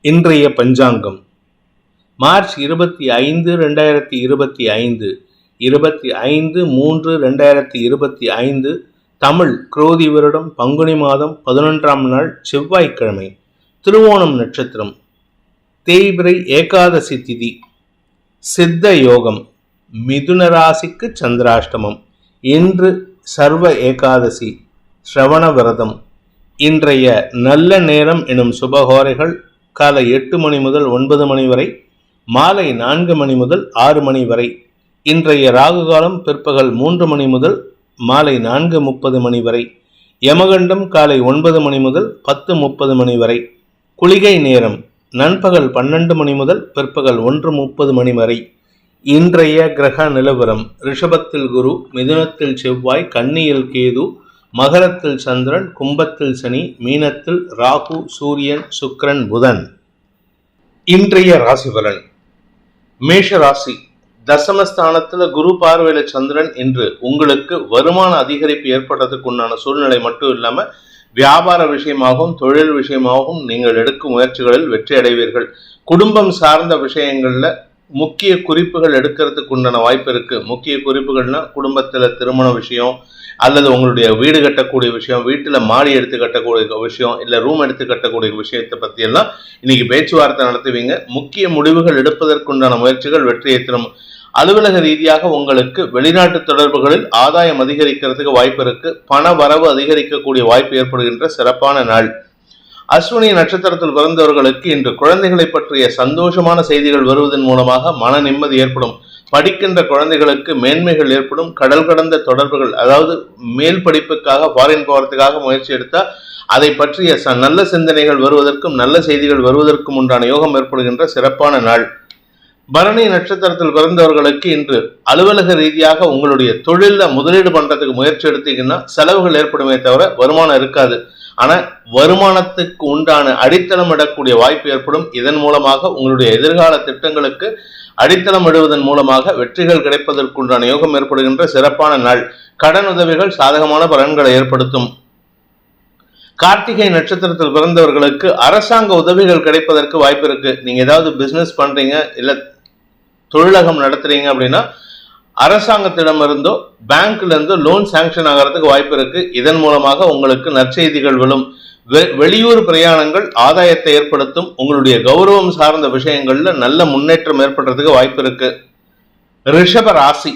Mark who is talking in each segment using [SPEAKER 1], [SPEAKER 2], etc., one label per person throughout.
[SPEAKER 1] இன்றைய பஞ்சாங்கம் மார்ச் 25, 2025, 25/3/2025, தமிழ் குரோதி வருடம் பங்குனி மாதம் 11ஆம் நாள் செவ்வாய்க்கிழமை, திருவோணம் நட்சத்திரம், தேய்பிறை ஏகாதசி திதி, சித்த யோகம், மிதுன ராசிக்கு சந்திராஷ்டமம். இன்று சர்வ ஏகாதசி, ஸ்ரவண விரதம். இன்றைய நல்ல நேரம் எனும் சுபகோரைகள் காலை 8 மணி முதல் 9 மணி வரை, மாலை 4 மணி முதல் 6 மணி வரை. இன்றைய ராகு காலம் பிற்பகல் 3 மணி முதல் மாலை 4:30 மணி வரை. யமகண்டம் காலை 9 மணி முதல் 10:30 மணி வரை. குளிகை நேரம் நண்பகல் 12 மணி முதல் பிற்பகல் 1:30 மணி வரை. இன்றைய கிரக நிலவரம்: ரிஷபத்தில் குரு, மிதுனத்தில் செவ்வாய், கன்னியில் கேது, மகரத்தில் சந்திரன், கும்பத்தில் சனி, மீனத்தில் ராகு, சூரியன், சுக்கிரன், புதன். இன்றைய ராசி பலன்: மேஷ ராசி, தசமஸ்தானத்துல குரு பார்வையில சந்திரன் இன்று உங்களுக்கு வருமான அதிகரிப்பு ஏற்படுறதுக்கு உண்டான சூழ்நிலை மட்டும் இல்லாம வியாபார விஷயமாகவும் தொழில் விஷயமாகவும் நீங்கள் எடுக்கும் முயற்சிகளில் வெற்றி அடைவீர்கள். குடும்பம் சார்ந்த விஷயங்கள்ல முக்கிய குறிப்புகள் எடுக்கிறதுக்கு உண்டான வாய்ப்பு இருக்கு. முக்கிய குறிப்புகள்னா குடும்பத்துல திருமண விஷயம், அல்லது உங்களுடைய வீடு கட்டக்கூடிய விஷயம், வீட்டுல மாடி எடுத்து கட்டக்கூடிய விஷயம், இல்ல ரூம் எடுத்து கட்டக்கூடிய விஷயத்தை பத்தி எல்லாம் இன்னைக்கு பேச்சுவார்த்தை நடத்துவீங்க. முக்கிய முடிவுகள் எடுப்பதற்குண்டான முயற்சிகள் வெற்றியை தரும். அலுவலக ரீதியாக உங்களுக்கு வெளிநாட்டு தொடர்புகளில் ஆதாயம் அதிகரிக்கிறதுக்கு வாய்ப்பு இருக்கு. பண வரவு அதிகரிக்கக்கூடிய வாய்ப்பு ஏற்படுகின்ற சிறப்பான நாள். அஸ்வினி நட்சத்திரத்தில் பிறந்தவர்களுக்கு இன்று குழந்தைகளை பற்றிய சந்தோஷமான செய்திகள் வருவதன் மூலமாக மன நிம்மதி ஏற்படும். படிக்கின்ற குழந்தைகளுக்கு மேன்மைகள் ஏற்படும். கடல் கடந்த தொடர்புகள், அதாவது மேல் படிப்புக்காக ஃபாரின் போறதுக்காக முயற்சி எடுத்தால் அதை பற்றிய நல்ல சிந்தனைகள் வருவதற்கும் நல்ல செய்திகள் வருவதற்கும் உண்டான யோகம் ஏற்படுகின்ற சிறப்பான நாள். பரணி நட்சத்திரத்தில் பிறந்தவர்களுக்கு இன்று அலுவலக ரீதியாக உங்களுடைய தொழில முதலீடு பண்றதுக்கு முயற்சி எடுத்தீங்கன்னா செலவுகள் ஏற்படுமே தவிர வருமானம் இருக்காது. ஆனா வருமானத்துக்கு உண்டான அடித்தளம் இடக்கூடிய வாய்ப்பு ஏற்படும். இதன் மூலமாக உங்களுடைய எதிர்கால திட்டங்களுக்கு அடித்தளம் இடுவதன் மூலமாக வெற்றிகள் கிடைப்பதற்குண்டான யோகம் ஏற்படுகின்ற சிறப்பான நாள். கடன் உதவிகள் சாதகமான பலன்களை ஏற்படுத்தும். கார்த்திகை நட்சத்திரத்தில் பிறந்தவர்களுக்கு அரசாங்க உதவிகள் கிடைப்பதற்கு வாய்ப்பு இருக்கு. நீங்க ஏதாவது பிசினஸ் பண்றீங்க, இல்ல தொழிலகம் நடத்துறீங்க அப்படின்னா அரசாங்கத்திடமிருந்தோ பேங்க்ல இருந்தோ லோன் சாங்ஷன் ஆகிறதுக்கு வாய்ப்பு இருக்கு. இதன் மூலமாக உங்களுக்கு நற்செய்திகள் விழும். வெளியூர் பிரயாணங்கள் ஆதாயத்தை ஏற்படுத்தும். உங்களுடைய கௌரவம் சார்ந்த விஷயங்கள்ல நல்ல முன்னேற்றம் ஏற்படுறதுக்கு வாய்ப்பு இருக்கு. ரிஷப ராசி,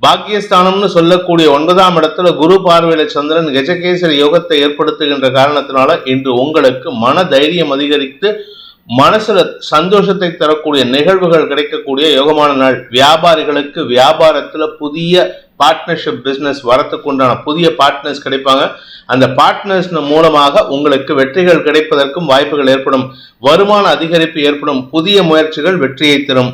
[SPEAKER 1] பாக்கியஸ்தானம்னு சொல்லக்கூடிய 9ஆம் இடத்துல குரு பார்வையில சந்திரன் கஜகேசரி யோகத்தை ஏற்படுத்துகின்ற காரணத்தினால இன்று உங்களுக்கு மன தைரியம் அதிகரித்து மனசுல சந்தோஷத்தை தரக்கூடிய நிகழ்வுகள் கிடைக்கக்கூடிய யோகமான நாள். வியாபாரிகளுக்கு வியாபாரத்துல புதிய பார்ட்னர்ஷிப் பிசினஸ் வரத்துக்கு உண்டான புதிய பார்ட்னர்ஸ் கிடைப்பாங்க. அந்த பார்ட்னர்ஸ் மூலமாக உங்களுக்கு வெற்றிகள் கிடைப்பதற்கும் வாய்ப்புகள் ஏற்படும். வருமான அதிகரிப்பு ஏற்படும். புதிய முயற்சிகள் வெற்றியை தரும்.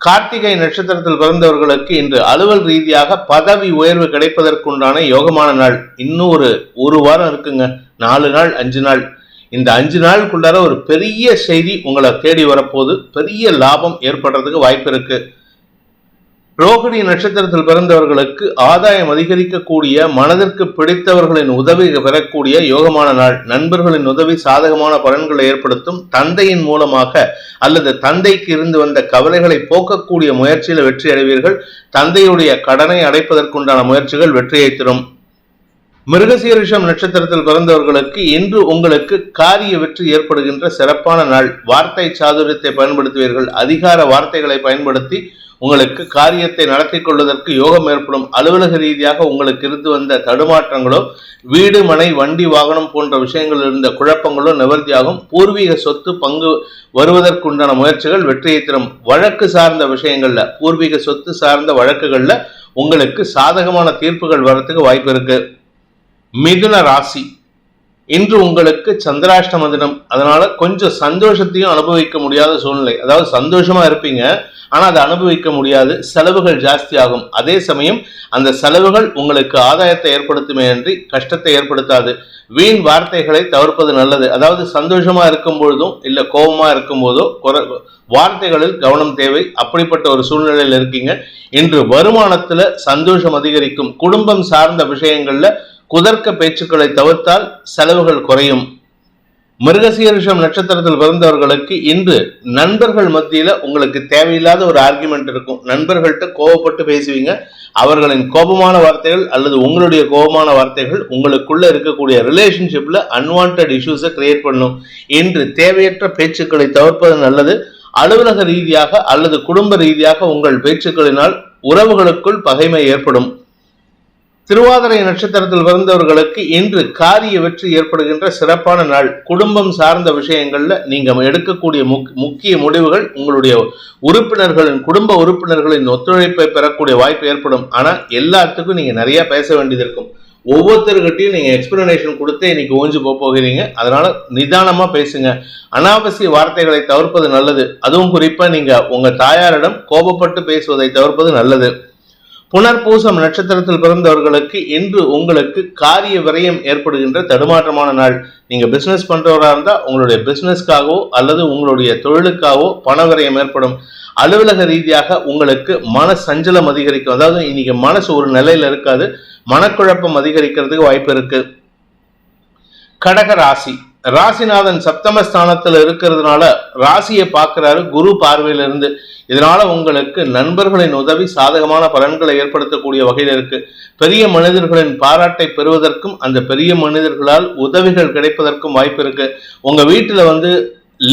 [SPEAKER 1] கார்த்திகை நட்சத்திரத்தில் பிறந்தவர்களுக்கு இன்று அலுவல் ரீதியாக பதவி உயர்வு கிடைப்பதற்குண்டான யோகமான நாள். இன்னும் ஒரு வாரம் இருக்குங்க. 4 நாள் 5 நாள். இந்த 5 நாளுக்குள்ளார ஒரு பெரிய செய்தி உங்களை தேடி வரப்போது. பெரிய லாபம் ஏற்படுறதுக்கு வாய்ப்பு இருக்கு. ரோகிணி நட்சத்திரத்தில் பிறந்தவர்களுக்கு ஆதாயம் அதிகரிக்கக்கூடிய, மனதிற்கு பிடித்தவர்களின் உதவி பெறக்கூடிய யோகமான நாள். நண்பர்களின் உதவி சாதகமான பலன்களை ஏற்படுத்தும். தந்தையின் மூலமாக அல்லது தந்தைக்கு இருந்து வந்த கவலைகளை போக்கக்கூடிய முயற்சியில் வெற்றி அடைவீர்கள். தந்தையுடைய கடனை அடைப்பதற்குண்டான முயற்சிகள் வெற்றியை தரும். மிருகசீரிஷம் நட்சத்திரத்தில் பிறந்தவர்களுக்கு இன்று உங்களுக்கு காரிய வெற்றி ஏற்படுகின்ற சிறப்பான நாள். வார்த்தை சாதுரியத்தை பயன்படுத்துவீர்கள். அதிகார வார்த்தைகளை பயன்படுத்தி உங்களுக்கு காரியத்தை நடத்தி கொள்வதற்கு யோகம் ஏற்படும். அலுவலக ரீதியாக உங்களுக்கு இருந்து வந்த தடுமாற்றங்களோ, வீடு மனை வண்டி வாகனம் போன்ற விஷயங்கள் இருந்த குழப்பங்களோ நிவர்த்தியாகும். பூர்வீக சொத்து பங்கு வருவதற்குண்டான முயற்சிகள் வெற்றியை தரும். வழக்கு சார்ந்த விஷயங்கள்ல, பூர்வீக சொத்து சார்ந்த வழக்குகள்ல உங்களுக்கு சாதகமான தீர்ப்புகள் வர்றதுக்கு வாய்ப்பு இருக்கு. மிதுன ராசி, இன்று உங்களுக்கு சந்திராஷ்டம தினம். அதனால கொஞ்சம் சந்தோஷத்தையும் அனுபவிக்க முடியாத சூழ்நிலை. அதாவது சந்தோஷமா இருப்பீங்க, ஆனா அதை அனுபவிக்க முடியாது. செலவுகள் ஜாஸ்தி ஆகும். அதே சமயம் அந்த செலவுகள் உங்களுக்கு ஆதாயத்தை ஏற்படுத்துமே அன்றி கஷ்டத்தை ஏற்படுத்தாது. வீண் வார்த்தைகளை தவிர்ப்பது நல்லது. அதாவது சந்தோஷமா இருக்கும் பொழுதும் இல்ல கோபமா இருக்கும் போதோ வார்த்தைகளில் கவனம் தேவை. அப்படிப்பட்ட ஒரு சூழ்நிலையில் இருக்கீங்க. இன்று வருமானத்துல சந்தோஷம் அதிகரிக்கும். குடும்பம் சார்ந்த விஷயங்கள்ல குதர்க்க பேச்சுக்களை தவிர்த்தால் செலவுகள் குறையும். மிருகசீரிஷம் நட்சத்திரத்தில் பிறந்தவர்களுக்கு இன்று நண்பர்கள் மத்தியில உங்களுக்கு தேவையில்லாத ஒரு ஆர்குமெண்ட் இருக்கும். நண்பர்கள்ட்ட கோபப்பட்டு பேசுவீங்க. அவர்களின் கோபமான வார்த்தைகள் அல்லது உங்களுடைய கோபமான வார்த்தைகள் உங்களுக்குள்ள இருக்கக்கூடிய ரிலேஷன்ஷிப்ல அன்வான்ட் இஷ்யூஸை கிரியேட் பண்ணும். இன்று தேவையற்ற பேச்சுக்களை தவிர்ப்பது நல்லது. அலுவலக ரீதியாக அல்லது குடும்ப ரீதியாக உங்கள் பேச்சுக்களினால் உறவுகளுக்குள் பகைமை ஏற்படும். திருவாதிரை நட்சத்திரத்தில் பிறந்தவர்களுக்கு இன்று காரிய வெற்றி ஏற்படுகின்ற சிறப்பான நாள். குடும்பம் சார்ந்த விஷயங்கள்ல நீங்க எடுக்கக்கூடிய முக்கிய முடிவுகள் உங்களுடைய குடும்ப உறுப்பினர்களின் ஒத்துழைப்பை பெறக்கூடிய வாய்ப்பு ஏற்படும். ஆனா எல்லாத்துக்கும் நீங்க நிறைய பேச வேண்டியது இருக்கும். ஒவ்வொருத்தருக்கிட்டையும் நீங்க எக்ஸ்பிளனேஷன் கொடுத்து இன்னைக்கு ஓஞ்சு போகிறீங்க. அதனால நிதானமா பேசுங்க. அனாவசிய வார்த்தைகளை தவிர்ப்பது நல்லது. அதுவும் குறிப்பா நீங்க உங்க தாயாரிடம் கோபப்பட்டு பேசுவதை தவிர்ப்பது நல்லது. புனர்பூசம் நட்சத்திரத்தில் பிறந்தவர்களுக்கு இன்று உங்களுக்கு காரிய விரயம் ஏற்படுகின்ற தடுமாற்றமான நாள். நீங்க பிசினஸ் பண்றவராக இருந்தா உங்களுடைய பிசினஸ்க்காகவோ அல்லது உங்களுடைய தொழிலுக்காகவோ பண விரயம் ஏற்படும். அலுவலக ரீதியாக உங்களுக்கு மன சஞ்சலம் அதிகரிக்கும். அதாவது இன்னைக்கு மனசு ஒரு நிலையில இருக்காது. மனக்குழப்பம் அதிகரிக்கிறதுக்கு வாய்ப்பு இருக்கு. கடக ராசி, ராசிநாதன் சப்தமஸ்தானத்துல இருக்கிறதுனால ராசியை பார்க்கிறாரு குரு பார்வையில இருந்து. இதனால உங்களுக்கு நண்பர்களின் உதவி சாதகமான பலன்களை ஏற்படுத்தக்கூடிய வகையில் இருக்கு. பெரிய மனிதர்களின் பாராட்டை பெறுவதற்கும் அந்த பெரிய மனிதர்களால் உதவிகள் கிடைப்பதற்கும் வாய்ப்பு இருக்கு. உங்க வீட்டுல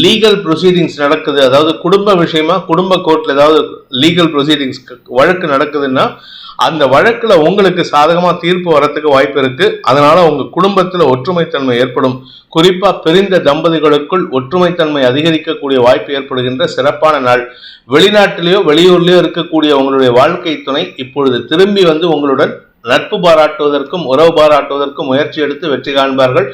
[SPEAKER 1] லீகல் ப்ரொசீடிங்ஸ் நடக்குது, அதாவது குடும்ப விஷயமா குடும்ப கோர்ட்ல ஏதாவது லீகல் ப்ரொசீடிங்ஸ் வழக்கு நடக்குதுன்னா அந்த வழக்குல உங்களுக்கு சாதகமா தீர்ப்பு வரத்துக்கு வாய்ப்பு இருக்கு. அதனால உங்க குடும்பத்துல ஒற்றுமைத்தன்மை ஏற்படும். குறிப்பா பிரிந்த தம்பதிகளுக்குள் ஒற்றுமைத்தன்மை அதிகரிக்கக்கூடிய வாய்ப்பு ஏற்படுகின்ற சிறப்பான நாள். வெளிநாட்டிலேயோ வெளியூர்லயோ இருக்கக்கூடிய உங்களுடைய வாழ்க்கை துணை இப்பொழுது திரும்பி உங்களுடன் நட்பு பாராட்டுவதற்கும் உறவு பாராட்டுவதற்கும் முயற்சி எடுத்து வெற்றி காண்பார்கள்.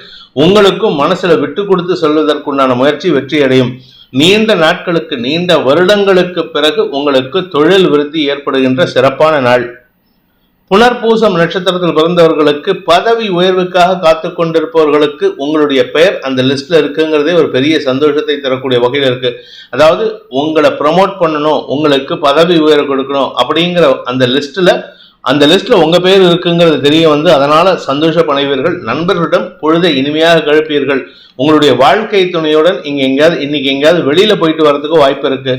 [SPEAKER 1] உங்களுக்கும் மனசுல விட்டு கொடுத்து செல்வதற்குண்டான முயற்சி வெற்றி அடையும். நீண்ட நாட்களுக்கு நீண்ட வருடங்களுக்கு பிறகு உங்களுக்கு தொழில் விருத்தி ஏற்படுகின்ற சிறப்பான நாள். புனர்பூசம் நட்சத்திரத்தில் பிறந்தவர்களுக்கு பதவி உயர்வுக்காக காத்து கொண்டிருப்பவர்களுக்கு உங்களுடைய பெயர் அந்த லிஸ்ட்ல இருக்குங்கிறதே ஒரு பெரிய சந்தோஷத்தை தரக்கூடிய வகையில் இருக்கு. அதாவது உங்களை ப்ரமோட் பண்ணணும், உங்களுக்கு பதவி உயர்வு கொடுக்கணும் அப்படிங்கிற அந்த லிஸ்ட்ல உங்க பேர் இருக்குங்கிறது தெரிய அதனால சந்தோஷப்படுவீர்கள். நண்பர்களிடம் பொழுதை இனிமையாக கழிப்பீர்கள். உங்களுடைய வாழ்க்கை துணையுடன் இன்னைக்கு எங்கேயாவது வெளியில போயிட்டு வர்றதுக்கு வாய்ப்பு இருக்கு.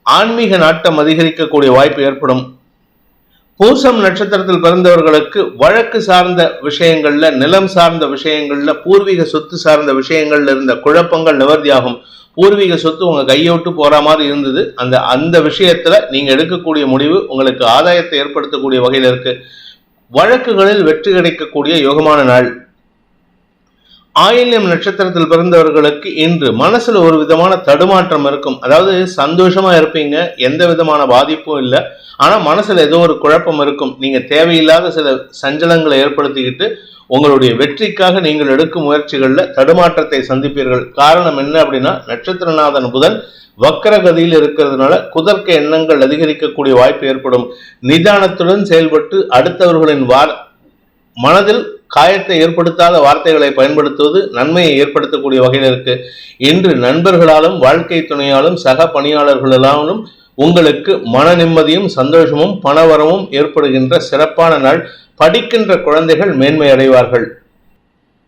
[SPEAKER 1] ஆன்மீக நாட்டம் அதிகரிக்கக்கூடிய வாய்ப்பு ஏற்படும். பூசம் நட்சத்திரத்தில் பிறந்தவர்களுக்கு வழக்கு சார்ந்த விஷயங்கள்ல, நிலம் சார்ந்த விஷயங்கள்ல, பூர்வீக சொத்து சார்ந்த விஷயங்கள்ல இருந்த குழப்பங்கள் நிவர்த்தியாகும். பூர்வீக சொத்து உங்க கையை விட்டு போற மாதிரி இருந்தது. அந்த விஷயத்துல நீங்க எடுக்கக்கூடிய முடிவு உங்களுக்கு ஆதாயத்தை ஏற்படுத்தக்கூடிய வகையில் இருக்கு. வழக்குகளில் வெற்றி கிடைக்கக்கூடிய யோகமான நாள். ஆயில்யம் நட்சத்திரத்தில் பிறந்தவர்களுக்கு இன்று மனசுல ஒரு விதமான தடுமாற்றம் இருக்கும். அதாவது சந்தோஷமா இருப்பீங்க, எந்த விதமான பாதிப்பும் இல்லை. ஆனா மனசுல ஏதோ ஒரு குழப்பம் இருக்கும். நீங்க தேவையில்லாத சில சஞ்சலங்களை ஏற்படுத்திக்கிட்டு உங்களுடைய வெற்றிக்காக நீங்கள் எடுக்கும் முயற்சிகள்ல தடுமாற்றத்தை சந்திப்பீர்கள். காரணம் என்ன அப்படின்னா, நட்சத்திரநாதன் புதன் வக்கரகதியில் இருக்கிறதுனால குதர்க்க எண்ணங்கள் அதிகரிக்கக்கூடிய வாய்ப்பு ஏற்படும். நிதானத்துடன் செயல்பட்டு அடுத்தவர்களின் மனதில் காயத்தை ஏற்படுத்தாத வார்த்தைகளை பயன்படுத்துவது நன்மையை ஏற்படுத்தக்கூடிய வகையில் இருக்கு. இன்று நண்பர்களாலும் வாழ்க்கை துணையாலும் சக பணியாளர்களாலும் உங்களுக்கு மன நிம்மதியும் சந்தோஷமும் பணவரமும் ஏற்படுகின்ற சிறப்பான நாள். படிக்கின்ற குழந்தைகள் மேன்மை அடைவார்கள்.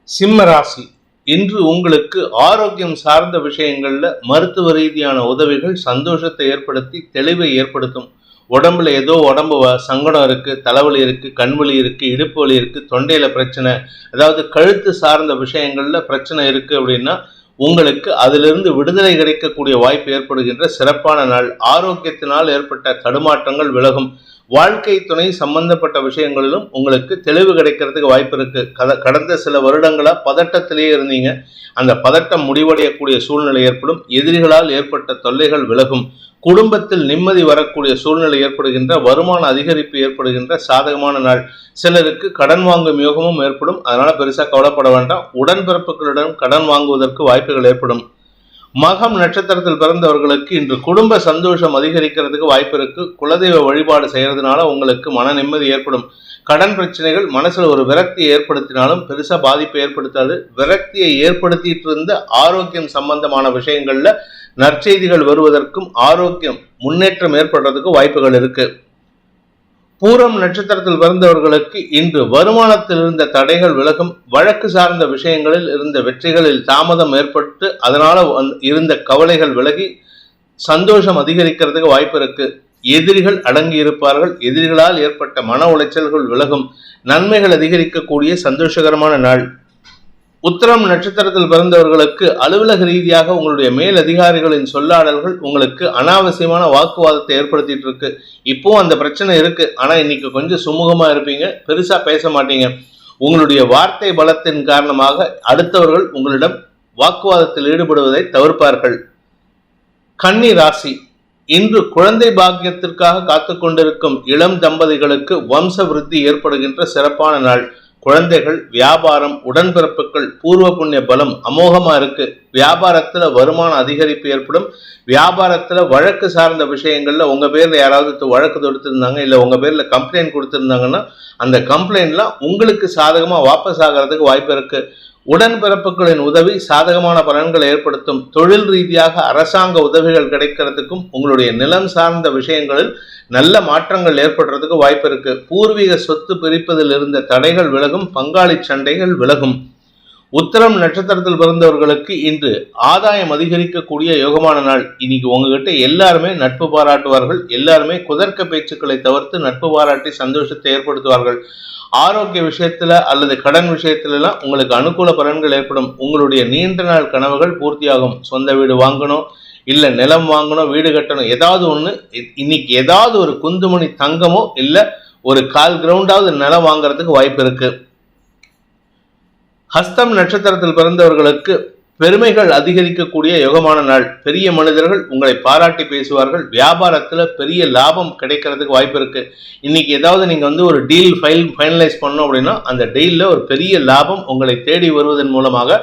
[SPEAKER 1] சிம்ம ராசி, இன்று உங்களுக்கு ஆரோக்கியம் சார்ந்த விஷயங்கள்ல மருத்துவ ரீதியான உதவிகள் சந்தோஷத்தை ஏற்படுத்தி தெளிவை ஏற்படுத்தும். உடம்புல ஏதோ சங்கடம் இருக்கு, தலைவலி இருக்கு, கண்வலி இருக்கு, இடுப்பு வலி இருக்கு, தொண்டையில பிரச்சனை, அதாவது கழுத்து சார்ந்த விஷயங்கள்ல பிரச்சனை இருக்கு அப்படின்னா உங்களுக்கு அதிலிருந்து விடுதலை கிடைக்கக்கூடிய வாய்ப்பு ஏற்படுகின்ற சிறப்பான நாள். ஆரோக்கியத்தினால் ஏற்பட்ட தடுமாற்றங்கள் விலகும். வாழ்க்கை துணை சம்பந்தப்பட்ட விஷயங்களிலும் உங்களுக்கு தெளிவு கிடைக்கிறதுக்கு வாய்ப்பு இருக்கு. கடந்த சில வருடங்களா பதட்டத்திலேயே இருந்தீங்க. அந்த பதட்டம் முடிவடையக்கூடிய சூழ்நிலை ஏற்படும். எதிரிகளால் ஏற்பட்ட தொல்லைகள் விலகும். குடும்பத்தில் நிம்மதி வரக்கூடிய சூழ்நிலை ஏற்படுகின்ற, வருமான அதிகரிப்பு ஏற்படுகின்ற சாதகமான நாள். சிலருக்கு கடன் வாங்கும் யோகமும் ஏற்படும். அதனால பெருசா கவலைப்பட வேண்டாம். உடன்பிறப்புகளிடம் கடன் வாங்குவதற்கு வாய்ப்புகள் ஏற்படும். மகம் நட்சத்திரத்தில் பிறந்தவர்களுக்கு இன்று குடும்ப சந்தோஷம் அதிகரிக்கிறதுக்கு வாய்ப்பு இருக்கு. குலதெய்வ வழிபாடு செய்யறதுனால உங்களுக்கு மன நிம்மதி ஏற்படும். கடன் பிரச்சனைகள் மனசுல ஒரு விரக்தியை ஏற்படுத்தினாலும் பெருசா பாதிப்பை ஏற்படுத்தாது. விரக்தியை ஏற்படுத்திட்டு இருந்த ஆரோக்கியம் சம்பந்தமான விஷயங்கள்ல நற்செய்திகள் வருவதற்கும் ஆரோக்கியம் முன்னேற்றம் ஏற்படுறதுக்கும் வாய்ப்புகள் இருக்கு. பூரம் நட்சத்திரத்தில் பிறந்தவர்களுக்கு இன்று வருமானத்தில் இருந்த தடைகள் விலகும். வழக்கு சார்ந்த விஷயங்களில் இருந்த வெற்றிகளில் தாமதம் ஏற்பட்டு அதனால இருந்த கவலைகள் விலகி சந்தோஷம் அதிகரிக்கிறதுக்கு வாய்ப்பு இருக்கு. எதிரிகள் அடங்கி இருப்பார்கள். எதிரிகளால் ஏற்பட்ட மன உளைச்சல்கள் விலகும். நன்மைகள் அதிகரிக்கக்கூடிய சந்தோஷகரமான நாள். உத்திரம் நட்சத்திரத்தில் பிறந்தவர்களுக்கு அலுவலக ரீதியாக உங்களுடைய மேல் அதிகாரிகளின் சொல்லாடல்கள் உங்களுக்கு அனாவசியமான வாக்குவாதத்தை ஏற்படுத்திட்டு இருக்கு. இப்போ அந்த பிரச்சனை இருக்கு, ஆனா இன்னைக்கு கொஞ்சம் சுமூகமா இருப்பீங்க, பெருசா பேச மாட்டீங்க. உங்களுடைய வார்த்தை பலத்தின் காரணமாக அடுத்தவர்கள் உங்களிடம் வாக்குவாதத்தில் ஈடுபடுவதை தவிர்ப்பார்கள். கன்னி ராசி. இன்று குழந்தை பாக்கியத்திற்காக காத்து கொண்டிருக்கும் இளம் தம்பதிகளுக்கு வம்ச விருத்தி ஏற்படுகின்ற சிறப்பான நாள். குழந்தைகள், வியாபாரம், உடன்பிறப்புகள், பூர்வ புண்ணிய பலம் அமோகமா இருக்கு. வியாபாரத்துல வருமான அதிகரிப்பு ஏற்படும். வியாபாரத்துல வழக்கு சார்ந்த விஷயங்கள்ல உங்க பேர்ல யாராவது வழக்கு தொடுத்திருந்தாங்க, இல்ல உங்க பேர்ல கம்ப்ளைண்ட் கொடுத்திருந்தாங்கன்னா அந்த கம்ப்ளைண்ட்லாம் உங்களுக்கு சாதகமா வாபஸ் ஆகிறதுக்கு வாய்ப்பு இருக்கு. உடன்பிறப்புகளின் உதவி சாதகமான பலன்களை ஏற்படுத்தும். தொழில் ரீதியாக அரசாங்க உதவிகள் கிடைக்கிறதுக்கும் உங்களுடைய நிலம் சார்ந்த விஷயங்களில் நல்ல மாற்றங்கள் ஏற்படுறதுக்கு வாய்ப்பு இருக்கு. பூர்வீக சொத்து பிரிப்பதில் இருந்த தடைகள் விலகும். பங்காளி சண்டைகள் விலகும். உத்திரம் நட்சத்திரத்தில் பிறந்தவர்களுக்கு இன்று ஆதாயம் அதிகரிக்கக்கூடிய யோகமான நாள். இன்னைக்கு உங்ககிட்ட எல்லாருமே நட்பு பாராட்டுவார்கள். எல்லாருமே குதர்க்க பேச்சுக்களை தவிர்த்து நட்பு பாராட்டி சந்தோஷத்தை ஏற்படுத்துவார்கள். ஆரோக்கிய விஷயத்துல அல்லது கடன் விஷயத்துல எல்லாம் உங்களுக்கு அனுகூல பலன்கள் ஏற்படும். உங்களுடைய நீண்ட நாள் கனவுகள் பூர்த்தியாகும். சொந்த வீடு வாங்கணும், இல்ல நிலம் வாங்கணும், வீடு கட்டணும், ஏதாவது ஒண்ணு. இன்னைக்கு ஏதாவது ஒரு குந்துமணி தங்கமோ இல்ல ஒரு 1/4 கிரவுண்டாவது நிலம் வாங்குறதுக்கு வாய்ப்பு இருக்கு. ஹஸ்தம் நட்சத்திரத்தில் பிறந்தவர்களுக்கு பெருமைகள் அதிகரிக்கக்கூடிய யோகமான நாள். பெரிய மனிதர்கள் உங்களை பாராட்டி பேசுவார்கள். வியாபாரத்துல பெரிய லாபம் கிடைக்கிறதுக்கு வாய்ப்பு இருக்கு. இன்னைக்கு ஏதாவது நீங்க ஒரு டீல் ஃபைனலைஸ் பண்ணோம் அப்படின்னா அந்த டீல்ல ஒரு பெரிய லாபம் உங்களை தேடி வருவதன் மூலமாக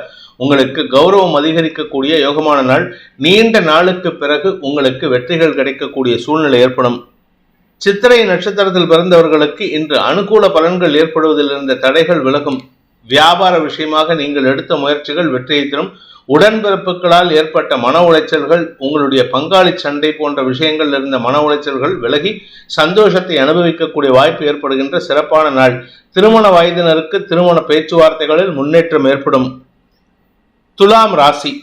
[SPEAKER 1] உங்களுக்கு கௌரவம் அதிகரிக்கக்கூடிய யோகமான நாள். நீண்ட நாளுக்கு பிறகு உங்களுக்கு வெற்றிகள் கிடைக்கக்கூடிய சூழ்நிலை ஏற்படும். சித்திரை நட்சத்திரத்தில் பிறந்தவர்களுக்கு இன்று அனுகூல பலன்கள் ஏற்படுவதில் இருந்த தடைகள் விலகும். வியாபார விஷயமாக நீங்கள் எடுத்த முயற்சிகள் வெற்றியை தரும். உடன்பிறப்புகளால் ஏற்பட்ட மன உளைச்சல்கள், உங்களுடைய பங்காளி சண்டை போன்ற விஷயங்கள் இருந்த மன உளைச்சல்கள் விலகி சந்தோஷத்தை அனுபவிக்கக்கூடிய வாய்ப்பு ஏற்படுகின்ற சிறப்பான நாள். திருமண வயதினருக்கு திருமண பேச்சுவார்த்தைகளில் முன்னேற்றம் ஏற்படும். துலாம் ராசி.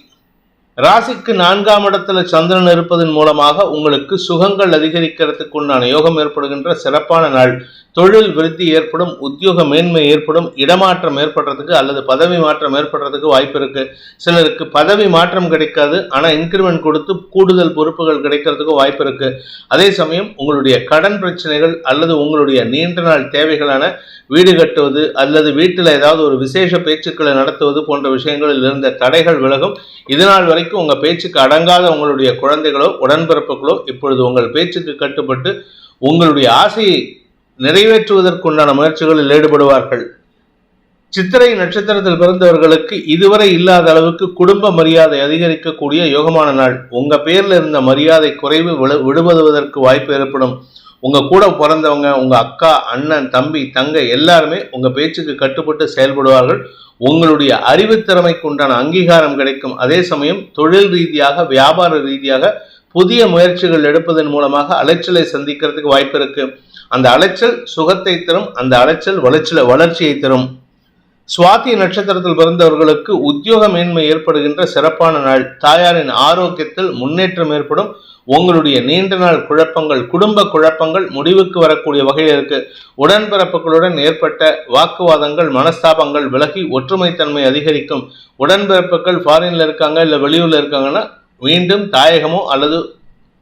[SPEAKER 1] ராசிக்கு 4ஆம் இடத்துல சந்திரன் இருப்பதன் மூலமாக உங்களுக்கு சுகங்கள் அதிகரிக்கிறதுக்கு உண்டான யோகம் ஏற்படுகின்ற சிறப்பான நாள். தொழில் விருத்தி ஏற்படும். உத்தியோக மேன்மை ஏற்படும். இடமாற்றம் ஏற்படுறதுக்கு அல்லது பதவி மாற்றம் ஏற்படுறதுக்கு வாய்ப்பு இருக்கு. சிலருக்கு பதவி மாற்றம் கிடைக்காது, ஆனா இன்கிரிமெண்ட் கொடுத்து கூடுதல் பொறுப்புகள் கிடைக்கிறதுக்கு வாய்ப்பு இருக்கு. அதே சமயம் உங்களுடைய கடன் பிரச்சனைகள் அல்லது உங்களுடைய நீண்ட நாள் தேவைகளான வீடு கட்டுவது அல்லது வீட்டில் ஏதாவது ஒரு விசேஷ பேச்சுக்களை நடத்துவது போன்ற விஷயங்களில் இருந்த தடைகள் விலகும். இதனால் வரைக்கும் உங்க பேச்சுக்கு அடங்காத உங்களுடைய குழந்தைகளோ உடன்பிறப்புகளோ இப்பொழுது உங்கள் பேச்சுக்கு கட்டுப்பட்டு உங்களுடைய ஆசையை நிறைவேற்றுவதற்குண்டான முயற்சிகளில் ஈடுபடுவார்கள். சித்திரை நட்சத்திரத்தில் பிறந்தவர்களுக்கு இதுவரை இல்லாத அளவுக்கு குடும்ப மரியாதை அதிகரிக்கக்கூடிய யோகமான நாள். உங்க பேர்ல இருந்த மரியாதை குறைவு விடுபடுவதற்கு வாய்ப்பு ஏற்படும். உங்க கூட பிறந்தவங்க, உங்க அக்கா, அண்ணன், தம்பி, தங்கை எல்லாருமே உங்க பேச்சுக்கு கட்டுப்பட்டு செயல்படுவார்கள். உங்களுடைய அறிவுத்திறமைக்கு உண்டான அங்கீகாரம் கிடைக்கும். அதே சமயம் தொழில் ரீதியாக வியாபார ரீதியாக புதிய முயற்சிகள் எடுப்பதன் மூலமாக அலைச்சலை சந்திக்கிறதுக்கு வாய்ப்பு இருக்கு. அந்த அலைச்சல் சுகத்தை தரும். அந்த அலைச்சல் வளர்ச்சியை தரும். சுவாதி நட்சத்திரத்தில் பிறந்தவர்களுக்கு உத்தியோக மேன்மை ஏற்படுகின்ற சிறப்பான நாள். தாயாரின் ஆரோக்கியத்தில் முன்னேற்றம் ஏற்படும். உங்களுடைய நீண்ட நாள் குழப்பங்கள், குடும்ப குழப்பங்கள் முடிவுக்கு வரக்கூடிய வகையில் இருக்கு. உடன்பிறப்புகளுடன் ஏற்பட்ட வாக்குவாதங்கள், மனஸ்தாபங்கள் விலகி ஒற்றுமைத்தன்மை அதிகரிக்கும். உடன்பிறப்புகள் ஃபாரின்ல இருக்காங்க, இல்ல வெளியூர்ல இருக்காங்கன்னா மீண்டும் தாயகமோ அல்லது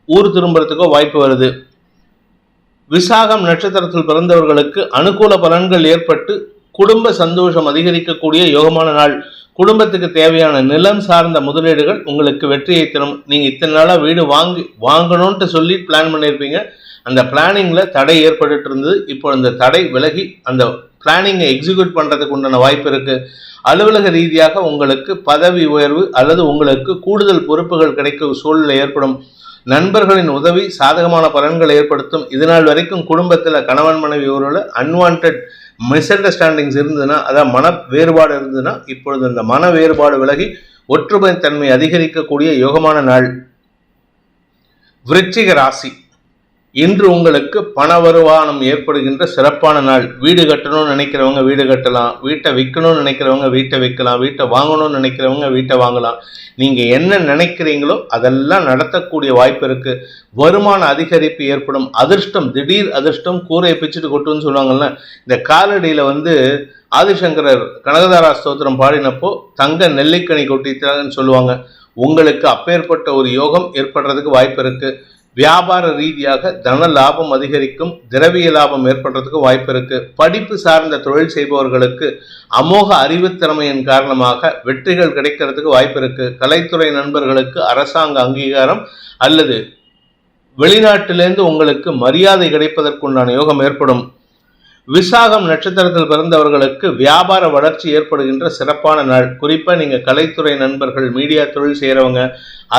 [SPEAKER 1] ஊர் திரும்புறதுக்கோ வாய்ப்பு வருது. விசாகம் நட்சத்திரத்தில் பிறந்தவர்களுக்கு அனுகூல பலன்கள் ஏற்பட்டு குடும்ப சந்தோஷம் அதிகரிக்கக்கூடிய யோகமான நாள். குடும்பத்துக்கு தேவையான நிலம் சார்ந்த முதலீடுகள் உங்களுக்கு வெற்றியை தரும். நீங்க இத்தனை நாளா வீடு வாங்கணும்ட்டு சொல்லி பிளான் பண்ணியிருப்பீங்க. அந்த பிளானிங்ல தடை ஏற்பட்டு இருந்தது. இப்போ அந்த தடை விலகி அந்த பிளானிங்கை எக்ஸிக்யூட் பண்றதுக்கு உண்டான வாய்ப்பு இருக்கு. அலுவலக ரீதியாக உங்களுக்கு பதவி உயர்வு அல்லது உங்களுக்கு கூடுதல் பொறுப்புகள் கிடைக்க சூழ்நிலை ஏற்படும். நண்பர்களின் உதவி சாதகமான பலன்களை ஏற்படுத்தும். இதனால் வரைக்கும் குடும்பத்தில் கணவன் மனைவி உறவுல அன்வான்ட் மிஸ் அண்டர்ஸ்டாண்டிங்ஸ் இருந்ததுன்னா, அதாவது மன வேறுபாடு இருந்ததுன்னா இப்பொழுது அந்த மன வேறுபாடு விலகி ஒற்றுமை தன்மை அதிகரிக்கக்கூடிய யோகமான நாள். விருச்சிக ராசி. இன்று உங்களுக்கு பண வருமானம் ஏற்படுகின்ற சிறப்பான நாள். வீடு கட்டணும்னு நினைக்கிறவங்க வீடு கட்டலாம், வீட்டை விற்கணும்னு நினைக்கிறவங்க வீட்டை விற்கலாம், வீட்டை வாங்கணும்னு நினைக்கிறவங்க வீட்டை வாங்கலாம். நீங்க என்ன நினைக்கிறீங்களோ அதெல்லாம் நடத்தக்கூடிய வாய்ப்பு இருக்கு. வருமான அதிகரிப்பு ஏற்படும். அதிர்ஷ்டம், திடீர் அதிர்ஷ்டம் கூரையை பிச்சுட்டு கொட்டுன்னு சொல்லுவாங்கல்ல, இந்த காலடியில ஆதிசங்கரர் கனகதாரா ஸ்தோத்திரம் பாடினப்போ தங்க நெல்லிக்கனி கொட்டிட்டாங்கன்னு சொல்லுவாங்க. உங்களுக்கு அப்பேற்பட்ட ஒரு யோகம் ஏற்படுறதுக்கு வாய்ப்பு இருக்கு. வியாபார ரீதியாக தன லாபம் அதிகரிக்கும், திரவிய லாபம் ஏற்படுறதுக்கு வாய்ப்பு இருக்கு. படிப்பு சார்ந்த தொழில் செய்பவர்களுக்கு அமோக அறிவுத்திறமையின் காரணமாக வெற்றிகள் கிடைக்கிறதுக்கு வாய்ப்பு இருக்கு. கலைத்துறை நண்பர்களுக்கு அரசாங்க அங்கீகாரம் அல்லது வெளிநாட்டிலிருந்து உங்களுக்கு மரியாதை கிடைப்பதற்குண்டான யோகம் ஏற்படும். விசாகம் நட்சத்திரத்தில் பிறந்தவர்களுக்கு வியாபார வளர்ச்சி ஏற்படுகின்ற சிறப்பான நாள். குறிப்பாக நீங்கள் கலைத்துறை நண்பர்கள், மீடியா தொழில் செய்கிறவங்க,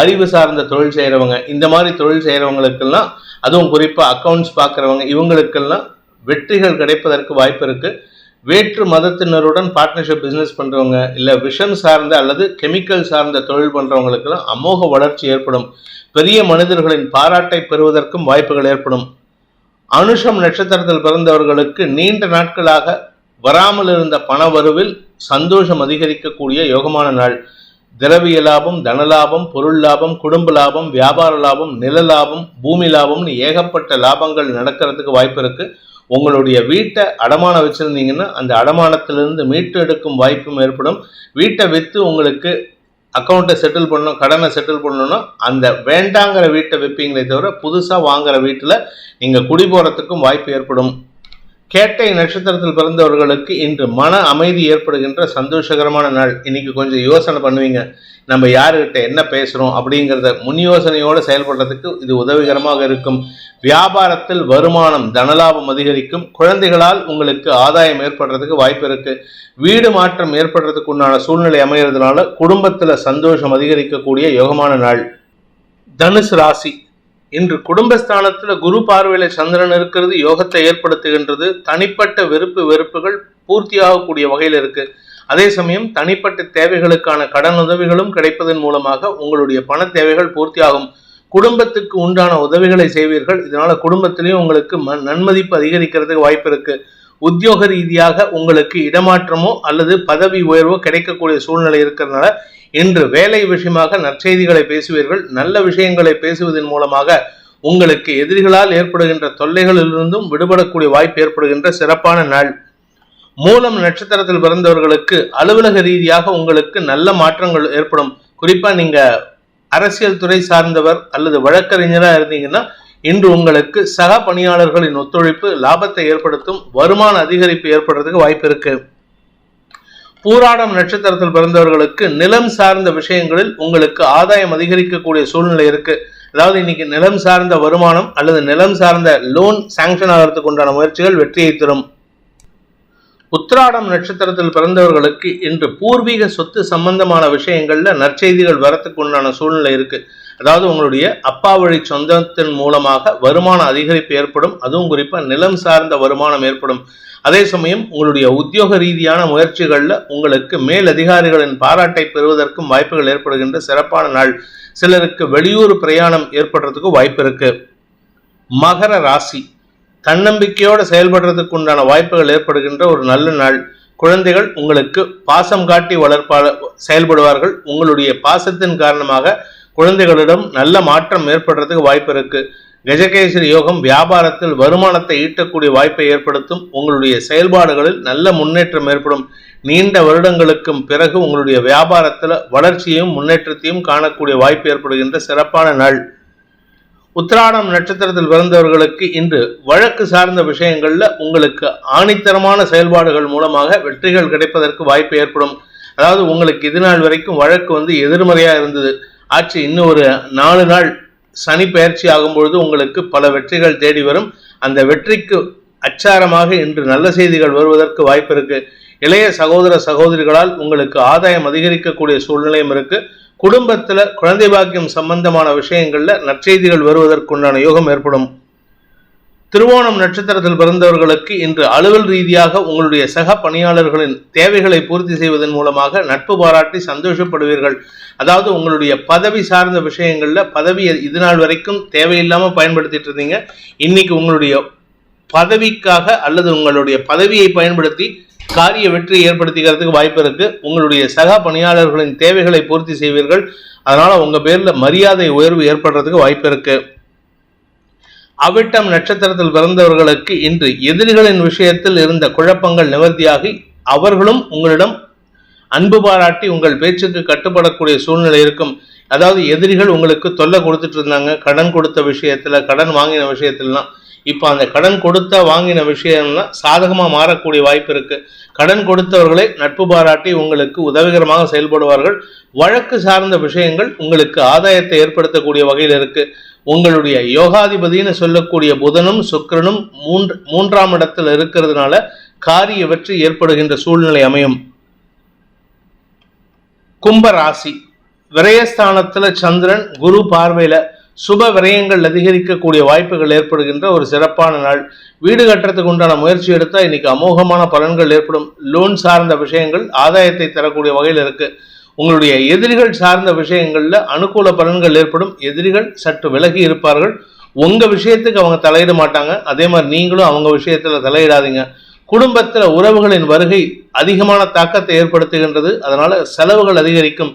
[SPEAKER 1] அறிவு சார்ந்த தொழில் செய்கிறவங்க, இந்த மாதிரி தொழில் செய்கிறவங்களுக்கெல்லாம், அதுவும் குறிப்பாக அக்கௌண்ட்ஸ் பார்க்குறவங்க, இவங்களுக்கெல்லாம் வெற்றிகள் கிடைப்பதற்கு வாய்ப்பு இருக்குது. வேற்று மதத்தினருடன் பார்ட்னர்ஷிப் பிஸ்னஸ் பண்ணுறவங்க, இல்லை விஷம் சார்ந்த அல்லது கெமிக்கல் சார்ந்த தொழில் பண்ணுறவங்களுக்கெல்லாம் அமோக வளர்ச்சி ஏற்படும். பெரிய மனிதர்களின் பாராட்டை பெறுவதற்கும் வாய்ப்புகள் ஏற்படும். அனுஷம் நட்சத்திரத்தில் பிறந்தவர்களுக்கு நீண்ட நாட்களாக வராமல் இருந்த பண வரவில் சந்தோஷம் அதிகரிக்கக்கூடிய யோகமான நாள். திரவிய லாபம், தனலாபம், பொருள் லாபம், குடும்ப லாபம், வியாபார லாபம், நில லாபம், பூமி லாபம்னு ஏகப்பட்ட லாபங்கள் நடக்கிறதுக்கு வாய்ப்பு இருக்கு. உங்களுடைய வீட்டை அடமானம் வச்சிருந்தீங்கன்னா அந்த அடமானத்திலிருந்து மீட்டு எடுக்கும் வாய்ப்பும் ஏற்படும். வீட்டை விற்று உங்களுக்கு அக்கௌண்ட்டை செட்டில் பண்ணணும், கடனை செட்டில் பண்ணணும்னா அந்த வேண்டாங்கிற வீட்டை விற்பீங்களே தவிர புதுசாக வாங்குற வீட்டில் நீங்கள் குடி போகிறதுக்கும் வாய்ப்பு ஏற்படும். கேட்டை நட்சத்திரத்தில் பிறந்தவர்களுக்கு இன்று மன அமைதி ஏற்படுகின்ற சந்தோஷகரமான நாள். இன்னைக்கு கொஞ்சம் யோசனை பண்ணுவீங்க, நம்ம யாருக்கிட்ட என்ன பேசுகிறோம் அப்படிங்கிறத முன் யோசனையோடு செயல்படுறதுக்கு இது உதவிகரமாக இருக்கும். வியாபாரத்தில் வருமானம், தனலாபம் அதிகரிக்கும். குழந்தைகளால் உங்களுக்கு ஆதாயம் ஏற்படுறதுக்கு வாய்ப்பு இருக்கு. வீடு மாற்றம் ஏற்படுறதுக்கு உண்டான சூழ்நிலை அமைகிறதுனால குடும்பத்தில் சந்தோஷம் அதிகரிக்கக்கூடிய யோகமான நாள். தனுசு ராசி, இன்று குடும்பஸ்தானத்தில் குரு பார்வையில சந்திரன் இருக்கிறது யோகத்தை ஏற்படுத்துகின்றது. தனிப்பட்ட வெறுப்புகள் பூர்த்தியாகக்கூடிய வகையில் இருக்கு. அதே சமயம் தனிப்பட்ட தேவைகளுக்கான கடன் உதவிகளும் கிடைப்பதன் மூலமாக உங்களுடைய பண தேவைகள் பூர்த்தியாகும். குடும்பத்துக்கு உண்டான உதவிகளை செய்வீர்கள். இதனால குடும்பத்திலையும் உங்களுக்கு நன்மதிப்பு அதிகரிக்கிறதுக்கு வாய்ப்பு இருக்கு. உத்தியோக ரீதியாக உங்களுக்கு இடமாற்றமோ அல்லது பதவி உயர்வோ கிடைக்கக்கூடிய சூழ்நிலை இருக்கிறதுனால இன்று வேலை விஷயமாக நற்செய்திகளை பேசுவீர்கள். நல்ல விஷயங்களை பேசுவதன் மூலமாக உங்களுக்கு எதிரிகளால் ஏற்படுகின்ற தொல்லைகளிலிருந்தும் விடுபடக்கூடிய வாய்ப்பு ஏற்படுகின்ற சிறப்பான நாள். மூலம் நட்சத்திரத்தில் பிறந்தவர்களுக்கு அலுவலக ரீதியாக உங்களுக்கு நல்ல மாற்றங்கள் ஏற்படும். குறிப்பா நீங்க அரசியல் துறை சார்ந்தவர் அல்லது வழக்கறிஞராக இருந்தீங்கன்னா இன்று உங்களுக்கு சக பணியாளர்களின் ஒத்துழைப்பு லாபத்தை ஏற்படுத்தும். வருமான அதிகரிப்பு ஏற்படுறதுக்கு வாய்ப்பு இருக்கு. பூராடம் நட்சத்திரத்தில் பிறந்தவர்களுக்கு நிலம் சார்ந்த விஷயங்களில் உங்களுக்கு ஆதாயம் அதிகரிக்கக்கூடிய சூழ்நிலை இருக்கு. அதாவது இன்னைக்கு நிலம் சார்ந்த வருமானம் அல்லது நிலம் சார்ந்த லோன் சாங்ஷன் ஆகிறதுக்கு உண்டான முயற்சிகள் வெற்றியை தரும். உத்திராடம் நட்சத்திரத்தில் பிறந்தவர்களுக்கு இன்று பூர்வீக சொத்து சம்பந்தமான விஷயங்கள்ல நற்செய்திகள் வரத்துக்கு உண்டான சூழ்நிலை இருக்கு. அதாவது உங்களுடைய அப்பா வழி சொந்தத்தின் மூலமாக வருமான அதிகரிப்பு ஏற்படும். அதுவும் குறிப்பா நிலம் சார்ந்த வருமானம் ஏற்படும். அதே சமயம் உங்களுடைய உத்தியோக ரீதியான முயற்சிகள்ல உங்களுக்கு மேல் அதிகாரிகளின் பாராட்டை பெறுவதற்கும் வாய்ப்புகள் ஏற்படுகின்ற சிறப்பான நாள். சிலருக்கு வெளியூர் பிரயாணம் ஏற்படுறதுக்கு வாய்ப்பு இருக்கு. மகர ராசி, தன்னம்பிக்கையோடு செயல்படுறதுக்கு உண்டான வாய்ப்புகள் ஏற்படுகின்ற ஒரு நல்ல நாள். குழந்தைகள் உங்களுக்கு பாசம் காட்டி செயல்படுவார்கள். உங்களுடைய பாசத்தின் காரணமாக குழந்தைகளிடம் நல்ல மாற்றம் ஏற்படுறதுக்கு வாய்ப்பு இருக்கு. கஜகேசரி யோகம் வியாபாரத்தில் வருமானத்தை ஈட்டக்கூடிய வாய்ப்பை ஏற்படுத்தும். உங்களுடைய செயல்பாடுகளில் நல்ல முன்னேற்றம் ஏற்படும். நீண்ட வருடங்களுக்கும் பிறகு உங்களுடைய வியாபாரத்தில் வளர்ச்சியையும் முன்னேற்றத்தையும் காணக்கூடிய வாய்ப்பு ஏற்படுகின்ற சிறப்பான நாள். உத்திராடம் நட்சத்திரத்தில் பிறந்தவர்களுக்கு இன்று வழக்கு சார்ந்த விஷயங்கள்ல உங்களுக்கு ஆணித்தரமான செயல்பாடுகள் மூலமாக வெற்றிகள் கிடைப்பதற்கு வாய்ப்பு ஏற்படும். அதாவது உங்களுக்கு இது நாள் வரைக்கும் வழக்கு எதிர்மறையா இருந்தது, ஆச்சு இன்னும் ஒரு 4 நாள் சனி பயிற்சி ஆகும்பொழுது உங்களுக்கு பல வெற்றிகள் தேடி வரும். அந்த வெற்றிக்கு அச்சாரமாக இன்று நல்ல செய்திகள் வருவதற்கு வாய்ப்பு இருக்கு. இளைய சகோதர சகோதரிகளால் உங்களுக்கு ஆதாயம் அதிகரிக்கக்கூடிய சூழ்நிலையும் இருக்கு. குடும்பத்துல குழந்தை பாக்கியம் சம்பந்தமான விஷயங்கள்ல நற்செய்திகள் வருவதற்குண்டான யோகம் ஏற்படும். திருவோணம் நட்சத்திரத்தில் பிறந்தவர்களுக்கு இன்று அலுவல் ரீதியாக உங்களுடைய சக பணியாளர்களின் தேவைகளை பூர்த்தி செய்வதன் மூலமாக நட்பு பாராட்டி சந்தோஷப்படுவீர்கள். அதாவது உங்களுடைய பதவி சார்ந்த விஷயங்கள்ல பதவியை இது நாள் வரைக்கும் தேவையில்லாம பயன்படுத்திட்டு இருந்தீங்க. இன்னைக்கு உங்களுடைய பதவிக்காக அல்லது உங்களுடைய பதவியை பயன்படுத்தி காரிய வெற்றி ஏற்படுத்திக்கிறதுக்கு வாய்ப்பு இருக்கு. உங்களுடைய சக பணியாளர்களின் தேவைகளை பூர்த்தி செய்வீர்கள். அதனால உங்க பேர்ல மரியாதை உயர்வு ஏற்படுறதுக்கு வாய்ப்பு இருக்கு. அவிட்டம் நட்சத்திரத்தில் பிறந்தவர்களுக்கு இன்று எதிரிகளின் விஷயத்தில் இருந்த குழப்பங்கள் நிவர்த்தியாகி அவர்களும் உங்களிடம் அன்பு பாராட்டி உங்கள் பேச்சுக்கு கட்டுப்படக்கூடிய சூழ்நிலை இருக்கும். அதாவது எதிரிகள் உங்களுக்கு தொல்லை கொடுத்துட்டு இருந்தாங்க, கடன் கொடுத்த விஷயத்துல, கடன் வாங்கின விஷயத்துலலாம். இப்போ அந்த கடன் கொடுத்த வாங்கின விஷயம்லாம் சாதகமாக மாறக்கூடிய வாய்ப்பு இருக்கு. கடன் கொடுத்தவர்களை நட்பு பாராட்டி உங்களுக்கு உதவிகரமாக செயல்படுவார்கள். வழக்கு சார்ந்த விஷயங்கள் உங்களுக்கு ஆதாயத்தை ஏற்படுத்தக்கூடிய வகையில் இருக்கு. உங்களுடைய யோகாதிபதினு சொல்லக்கூடிய புதனும் சுக்கிரனும் மூன்றாம் இடத்தில் இருக்கிறதுனால காரிய வெற்றி ஏற்படுகின்ற சூழ்நிலை அமையும். கும்ப ராசி, விரயஸ்தானத்துல சந்திரன் குரு பார்வையில சுப விரயங்கள் அதிகரிக்கக்கூடிய வாய்ப்புகள் ஏற்படுகின்ற ஒரு சிறப்பான நாள். வீடு கட்டுறதுக்கு உண்டான முயற்சி எடுத்தா இன்னைக்கு அமோகமான பலன்கள் ஏற்படும். லோன் சார்ந்த விஷயங்கள் ஆதாயத்தை தரக்கூடிய வகையில் இருக்கு. உங்களுடைய எதிரிகள் சார்ந்த விஷயங்கள்ல அனுகூல பலன்கள் ஏற்படும். எதிரிகள் சற்று விலகி இருப்பார்கள். உங்க விஷயத்துக்கு அவங்க தலையிட மாட்டாங்க. அதே மாதிரி நீங்களும் அவங்க விஷயத்துல தலையிடாதீங்க. குடும்பத்துல உறவுகளின் வருகை அதிகமான தாக்கத்தை ஏற்படுத்துகின்றது. அதனால செலவுகள் அதிகரிக்கும்.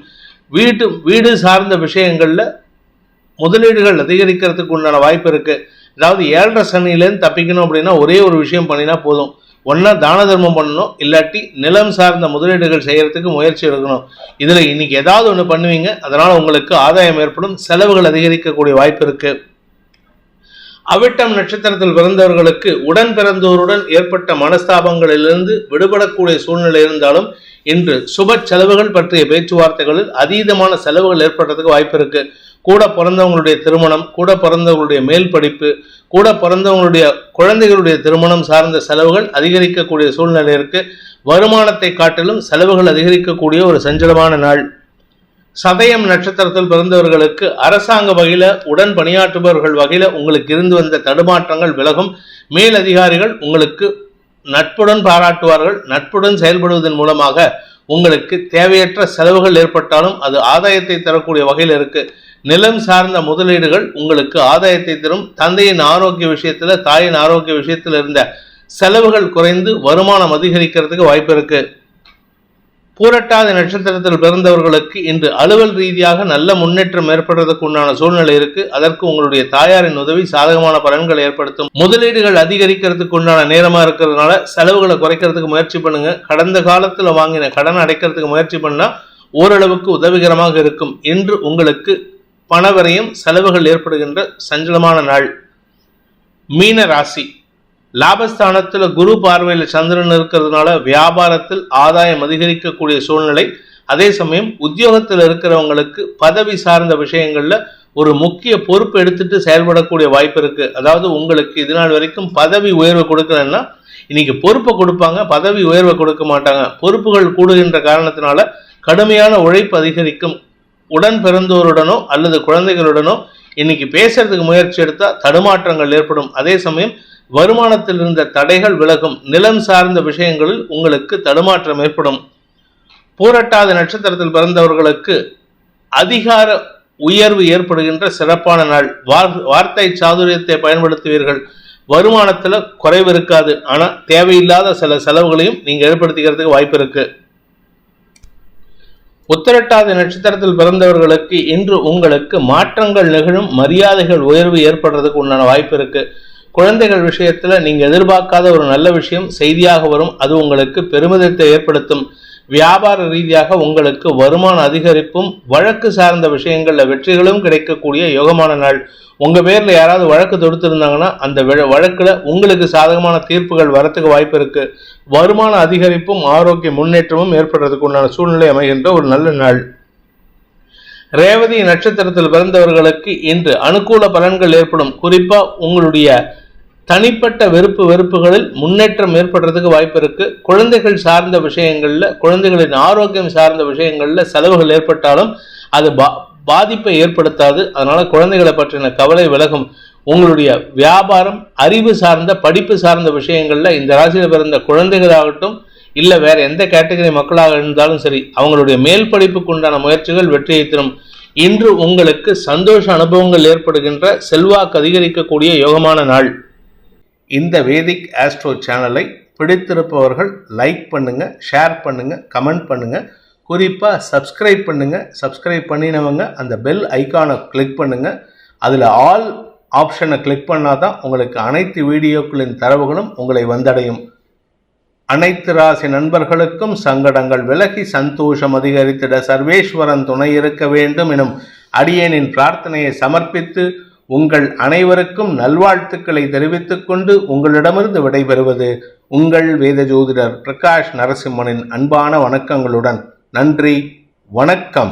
[SPEAKER 1] வீடு சார்ந்த விஷயங்கள்ல முதலீடுகள் அதிகரிக்கிறதுக்கு உண்டான வாய்ப்பு இருக்கு. அதாவது 7.5 சனியிலேருந்து தப்பிக்கணும் அப்படின்னா ஒரே ஒரு விஷயம் பண்ணினா போதும். ஒன்னா தான தர்மம் பண்ணணும், இல்லாட்டி நிலம் சார்ந்த முதலீடுகள் செய்யறதுக்கு முயற்சி எடுக்கணும். இதுல இன்னைக்கு ஏதாவது ஒண்ணு பண்ணுவீங்க. அதனால உங்களுக்கு ஆதாயம் ஏற்படும். செலவுகள் அதிகரிக்கக்கூடிய வாய்ப்பு இருக்கு. அவிட்டம் நட்சத்திரத்தில் பிறந்தவர்களுக்கு உடன் பிறந்தோருடன் ஏற்பட்ட மனஸ்தாபங்களிலிருந்து விடுபடக்கூடிய சூழ்நிலை இருந்தாலும் இன்று சுப செலவுகள் பற்றிய பேச்சுவார்த்தைகளில் அதீதமான செலவுகள் ஏற்படுறதுக்கு வாய்ப்பு இருக்கு. கூட பிறந்தவங்களுடைய திருமணம், கூட பிறந்தவங்களுடைய மேல் படிப்பு, கூட பிறந்தவங்களுடைய குழந்தைகளுடைய திருமணம் சார்ந்த செலவுகள் அதிகரிக்கக்கூடிய சூழ்நிலை இருக்கு. வருமானத்தை காட்டிலும் செலவுகள் அதிகரிக்கக்கூடிய ஒரு சஞ்சலமான நாள். சதயம் நட்சத்திரத்தில் பிறந்தவர்களுக்கு அரசாங்க வகையில உடன் பணியாற்றுபவர்கள் வகையில உங்களுக்கு இருந்து வந்த தடுமாற்றங்கள் விலகும். மேலதிகாரிகள் உங்களுக்கு நட்புடன் பாராட்டுவார்கள். நட்புடன் செயல்படுவதன் மூலமாக உங்களுக்கு தேவையற்ற செலவுகள் ஏற்பட்டாலும் அது ஆதாயத்தை தரக்கூடிய வகையில் இருக்கு. நிலம் சார்ந்த முதலீடுகள் உங்களுக்கு ஆதாயத்தை தரும். தந்தையின் ஆரோக்கிய விஷயத்துல, தாயின் ஆரோக்கிய விஷயத்துல இருந்த செலவுகள் குறைந்து வருமானம் அதிகரிக்கிறதுக்கு வாய்ப்பு இருக்கு. பூரட்டாதி நட்சத்திரத்தில் பிறந்தவர்களுக்கு இன்று அலுவல் ரீதியாக நல்ல முன்னேற்றம் ஏற்படுறதுக்கு உண்டான சூழ்நிலை இருக்கு. அதற்கு உங்களுடைய தாயாரின் உதவி சாதகமான பலன்களை ஏற்படுத்தும். முதலீடுகள் அதிகரிக்கிறதுக்கு உண்டான நேரமா இருக்கிறதுனால செலவுகளை குறைக்கிறதுக்கு முயற்சி பண்ணுங்க. கடந்த காலத்துல வாங்கின கடன் அடைக்கிறதுக்கு முயற்சி பண்ணா ஓரளவுக்கு உதவிகரமாக இருக்கும். இன்று உங்களுக்கு பணவரையும் செலவுகள் ஏற்படுகின்ற சஞ்சலமான நாள். மீன ராசி, லாபஸ்தானத்துல குரு பார்வையில் சந்திரன் இருக்கிறதுனால வியாபாரத்தில் ஆதாயம் அதிகரிக்கக்கூடிய சூழ்நிலை. அதே சமயம் உத்தியோகத்தில் இருக்கிறவங்களுக்கு பதவி சார்ந்த விஷயங்கள்ல ஒரு முக்கிய பொறுப்பு எடுத்துட்டு செயல்படக்கூடிய வாய்ப்பு இருக்கு. அதாவது உங்களுக்கு இது நாள் வரைக்கும் பதவி உயர்வு கொடுக்கலன்னா இன்னைக்கு பொறுப்பை கொடுப்பாங்க, பதவி உயர்வை கொடுக்க மாட்டாங்க. பொறுப்புகள் கூடுகின்ற காரணத்தினால கடுமையான உழைப்பு அதிகரிக்கும். உடன் பிறந்தோருடனோ அல்லது குழந்தைகளுடனோ இன்னைக்கு பேசுறதுக்கு முயற்சி எடுத்தா தடுமாற்றங்கள் ஏற்படும். அதே சமயம் வருமானத்தில் இருந்த தடைகள் விலகும். நிலம் சார்ந்த விஷயங்களில் உங்களுக்கு தடுமாற்றம் ஏற்படும். பூரட்டாதி நட்சத்திரத்தில் பிறந்தவர்களுக்கு அதிகார உயர்வு ஏற்படுகின்ற சிறப்பான நாள். வார்த்தை சாதுரியத்தை பயன்படுத்துவீர்கள். வருமானத்துல குறைவு இருக்காது. ஆனா தேவையில்லாத சில செலவுகளையும் நீங்க ஏற்படுத்திக்கிறதுக்கு வாய்ப்பு இருக்கு. உத்திரட்டாதி நட்சத்திரத்தில் பிறந்தவர்களுக்கு இன்று உங்களுக்கு மாற்றங்கள் நிகழும். மரியாதைகள் உயர்வு ஏற்படுறதுக்கு உண்டான வாய்ப்பு இருக்கு. குழந்தைகள் விஷயத்துல நீங்க எதிர்பார்க்காத ஒரு நல்ல விஷயம் செய்தியாக வரும். அது உங்களுக்கு பெருமிதத்தை ஏற்படுத்தும். வியாபார ரீதியாக உங்களுக்கு வருமான அதிகரிப்பும் வழக்கு சார்ந்த விஷயங்கள்ல வெற்றிகளும் கிடைக்கக்கூடிய யோகமான நாள். உங்க பேர்ல யாராவது வழக்கு தொடுத்திருந்தாங்கன்னா அந்த வழக்குல உங்களுக்கு சாதகமான தீர்ப்புகள் வரத்துக்கு வாய்ப்பு இருக்கு. வருமான அதிகரிப்பும் ஆரோக்கிய முன்னேற்றமும் ஏற்படுறதுக்கு உண்டான சூழ்நிலை அமைகின்ற ஒரு நல்ல நாள். ரேவதி நட்சத்திரத்தில் பிறந்தவர்களுக்கு இன்று அனுகூல பலன்கள் ஏற்படும். குறிப்பா உங்களுடைய தனிப்பட்ட வெறுப்புகளில் முன்னேற்றம் ஏற்படுறதுக்கு வாய்ப்பு இருக்கு. குழந்தைகள் சார்ந்த விஷயங்கள்ல, குழந்தைகளின் ஆரோக்கியம் சார்ந்த விஷயங்கள்ல செலவுகள் ஏற்பட்டாலும் அது பாதிப்பை ஏற்படுத்தாது. அதனால குழந்தைகளை பற்றின கவலை விலகும். உங்களுடைய வியாபாரம், அறிவு சார்ந்த, படிப்பு சார்ந்த விஷயங்கள்ல இந்த ராசியில் பிறந்த குழந்தைகளாகட்டும், இல்லை வேற எந்த கேட்டகரி மக்களாக இருந்தாலும் சரி, அவங்களுடைய மேல் படிப்புக்கு உண்டான முயற்சிகள் வெற்றியை தரும். இன்று உங்களுக்கு சந்தோஷ அனுபவங்கள் ஏற்படுகின்ற, செல்வாக்கு அதிகரிக்கக்கூடிய யோகமான நாள். இந்த வேதிக் ஆஸ்ட்ரோ சேனலை பிடித்திருப்பவர்கள் லைக் பண்ணுங்க, ஷேர் பண்ணுங்க, கமெண்ட் பண்ணுங்க, குறிப்பாக சப்ஸ்கிரைப் பண்ணுங்க. சப்ஸ்கிரைப் பண்ணினவங்க அந்த பெல் ஐக்கானை கிளிக் பண்ணுங்க. அதில் ஆல் ஆப்ஷனை கிளிக் பண்ணாதான் உங்களுக்கு அனைத்து வீடியோக்களின் தரவுகளும் உங்களை வந்தடையும். அனைத்து ராசி நண்பர்களுக்கும் சங்கடங்கள் விலகி சந்தோஷம் அதிகரித்திட சர்வேஸ்வரன் துணை இருக்க வேண்டும் எனும் அடியேனின் பிரார்த்தனையை சமர்ப்பித்து உங்கள் அனைவருக்கும் நல்வாழ்த்துக்களை தெரிவித்துக் கொண்டு உங்களிடமிருந்து விடைபெறுவது உங்கள் வேத ஜோதிடர் பிரகாஷ் நரசிம்மனின் அன்பான வணக்கங்களுடன். நன்றி, வணக்கம்.